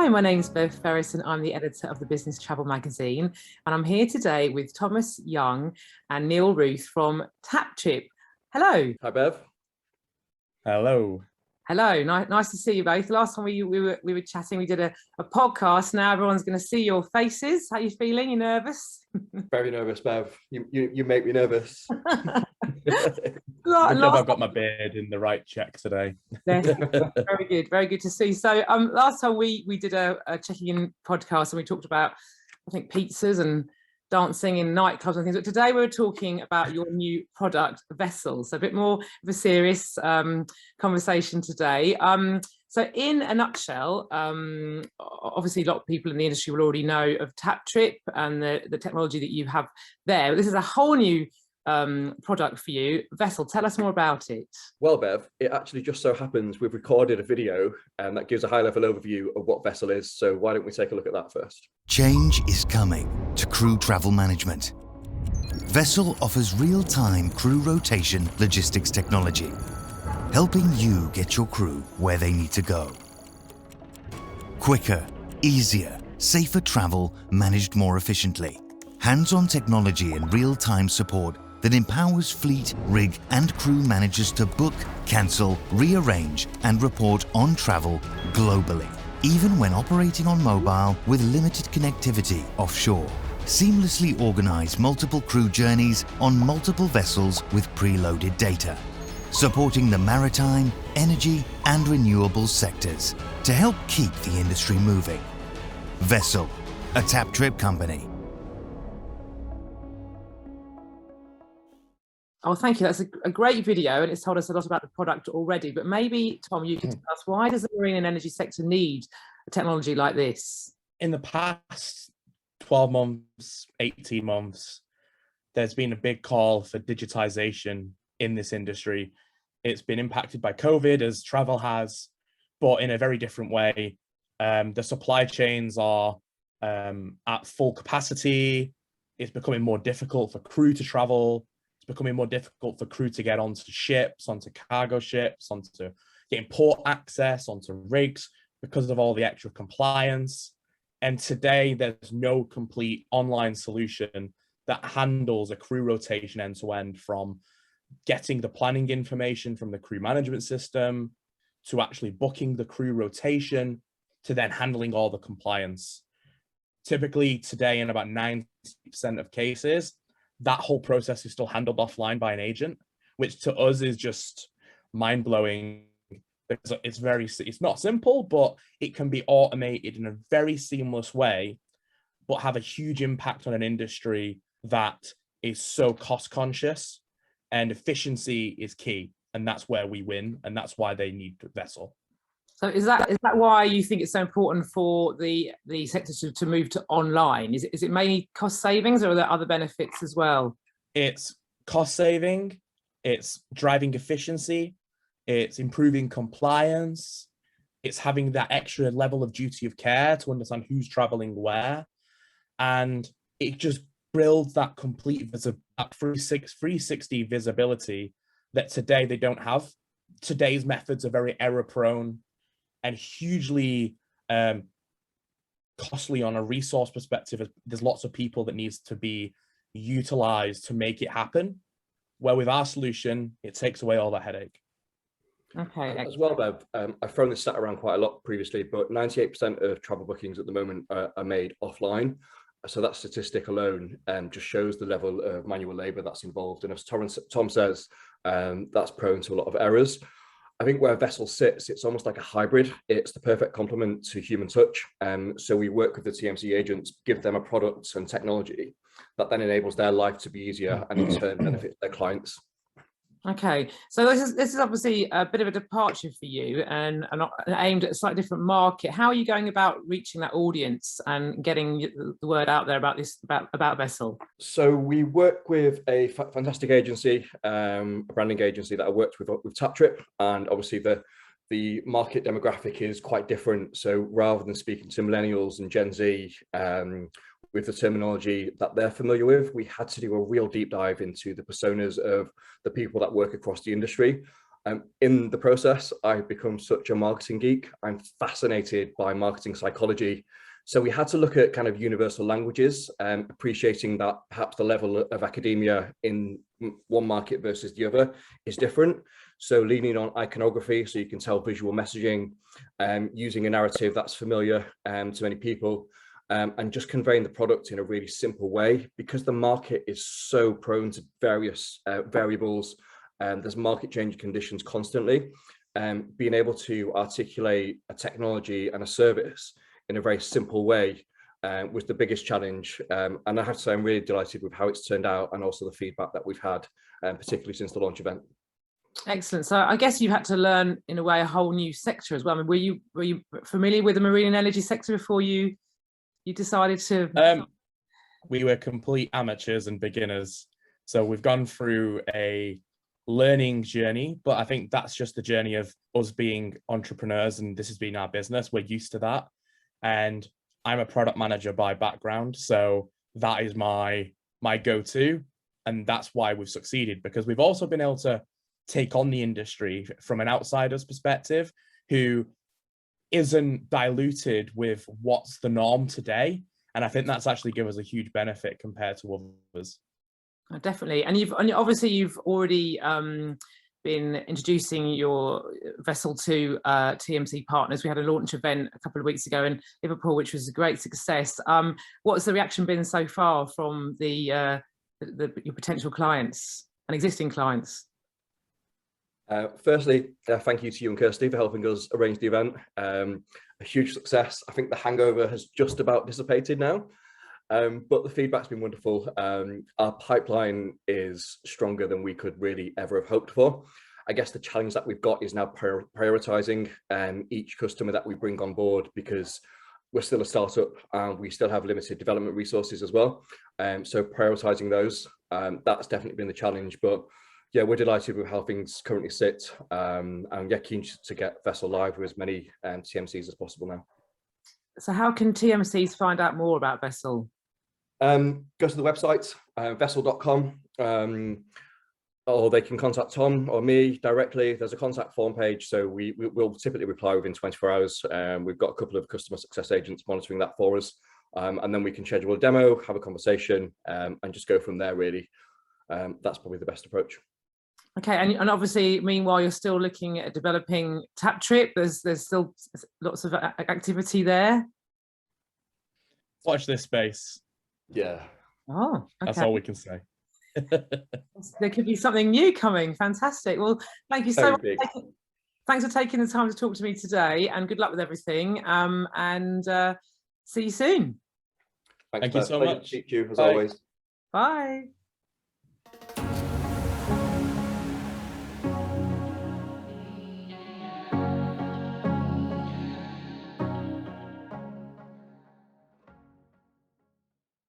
Hi, my name's Bev Fearis and I'm the editor of the Business Travel magazine. And I'm here today with Thomas Young and Neil Ruth from TapTrip. Hello. Hi, Bev. Hello. Hello. Nice to see you both. Last time we were chatting, we did a podcast. Now everyone's going to see your faces. How are you feeling? You nervous? Very nervous, Bev. You make me nervous. I've got my beard in the right check today. Very good to see. So last time we did a checking in podcast and we talked about, I think, pizzas and dancing in nightclubs and things, but today we're talking about your new product, Vessul. So a bit more of a serious conversation today. So in a nutshell, obviously a lot of people in the industry will already know of TapTrip and the technology that you have there. But this is a whole new product for you. Vessul, tell us more about it. Well, Bev, it actually just so happens we've recorded a video that gives a high-level overview of what Vessul is. So why don't we take a look at that first? Change is coming to crew travel management. Vessul offers real-time crew rotation logistics technology, helping you get your crew where they need to go. Quicker, easier, safer travel managed more efficiently. Hands-on technology and real-time support that empowers fleet, rig and crew managers to book, cancel, rearrange and report on travel globally, even when operating on mobile with limited connectivity offshore. Seamlessly organize multiple crew journeys on multiple vessels with preloaded data, supporting the maritime, energy and renewable sectors to help keep the industry moving. Vessul, a TapTrip company. Oh, thank you. That's a great video and it's told us a lot about the product already. But maybe, Tom, you could tell us, why does the marine and energy sector need a technology like this? In the past 12 months, 18 months, there's been a big call for digitization in this industry. It's been impacted by COVID, as travel has, but in a very different way. The supply chains are at full capacity. It's becoming more difficult for crew to travel. It's becoming more difficult for crew to get onto ships, onto cargo ships, onto getting port access, onto rigs because of all the extra compliance. And today there's no complete online solution that handles a crew rotation end to end, from getting the planning information from the crew management system to actually booking the crew rotation to then handling all the compliance. Typically today, in about 90% of cases, that whole process is still handled offline by an agent, which to us is just mind-blowing. It's not simple, but it can be automated in a very seamless way, but have a huge impact on an industry that is so cost conscious, and efficiency is key. And that's where we win. And that's why they need Vessul. So is that why you think it's so important for the sector to move to online? Is it mainly cost savings, or are there other benefits as well? It's cost saving, it's driving efficiency, it's improving compliance, it's having that extra level of duty of care to understand who's traveling where, and it just builds that complete 360 visibility that today they don't have. Today's methods are very error prone and hugely costly on a resource perspective. There's lots of people that needs to be utilized to make it happen, where with our solution, it takes away all that headache. Okay. As well, Bev, I've thrown this stat around quite a lot previously, but 98% of travel bookings at the moment are made offline. So that statistic alone just shows the level of manual labor that's involved. And as Tom says, that's prone to a lot of errors. I think where Vessul sits, it's almost like a hybrid. It's the perfect complement to human touch. So we work with the TMC agents, give them a product and technology that then enables their life to be easier and in turn benefits their clients. Okay, so this is obviously a bit of a departure for you and aimed at a slightly different market. How are you going about reaching that audience and getting the word out there about about Vessul? So we work with a fantastic agency, a branding agency that I worked with TapTrip, and obviously the market demographic is quite different. So rather than speaking to millennials and Gen Z with the terminology that they're familiar with, we had to do a real deep dive into the personas of the people that work across the industry. In the process, I've become such a marketing geek. I'm fascinated by marketing psychology. So we had to look at kind of universal languages, appreciating that perhaps the level of academia in one market versus the other is different. So leaning on iconography, so you can tell visual messaging, using a narrative that's familiar to many people, and just conveying the product in a really simple way, because the market is so prone to various variables. There's market changing conditions constantly. Being able to articulate a technology and a service in a very simple way was the biggest challenge. And I have to say, I'm really delighted with how it's turned out, and also the feedback that we've had, particularly since the launch event. Excellent. So I guess you had to learn, in a way, a whole new sector as well. I mean, were you familiar with the marine and energy sector before you decided to? We were complete amateurs and beginners. So we've gone through a learning journey, but I think that's just the journey of us being entrepreneurs, and this has been our business. We're used to that. And I'm a product manager by background, so that is my go-to, and that's why we've succeeded, because we've also been able to take on the industry from an outsider's perspective who isn't diluted with what's the norm today. And I think that's actually given us a huge benefit compared to others. Definitely. And obviously you've already been introducing your Vessul to TMC partners. We had a launch event a couple of weeks ago in Liverpool, which was a great success. What's the reaction been so far from your potential clients and existing clients? Firstly, thank you to you and Kirsty for helping us arrange the event. A huge success. I think the hangover has just about dissipated now, but the feedback's been wonderful. Our pipeline is stronger than we could really ever have hoped for. I guess the challenge that we've got is now prioritizing each customer that we bring on board, because we're still a startup and we still have limited development resources as well. So prioritizing those, that's definitely been the challenge. But yeah, we're delighted with how things currently sit, and yeah, keen to get Vessul live with as many TMCs as possible now. So how can TMCs find out more about Vessul? Go to the website, vessul.com, or they can contact Tom or me directly. There's a contact form page, so we'll typically reply within 24 hours. We've got a couple of customer success agents monitoring that for us, and then we can schedule a demo, have a conversation, and just go from there, really. That's probably the best approach. Okay, and obviously, meanwhile, you're still looking at developing TapTrip. There's still lots of activity there. Watch this space. Yeah. Oh, okay. That's all we can say. There could be something new coming. Fantastic. Well, thank you so much. Thanks for taking the time to talk to me today, and good luck with everything. And see you soon. Thanks, thank you so much. Thank you, as Bye. always. Bye.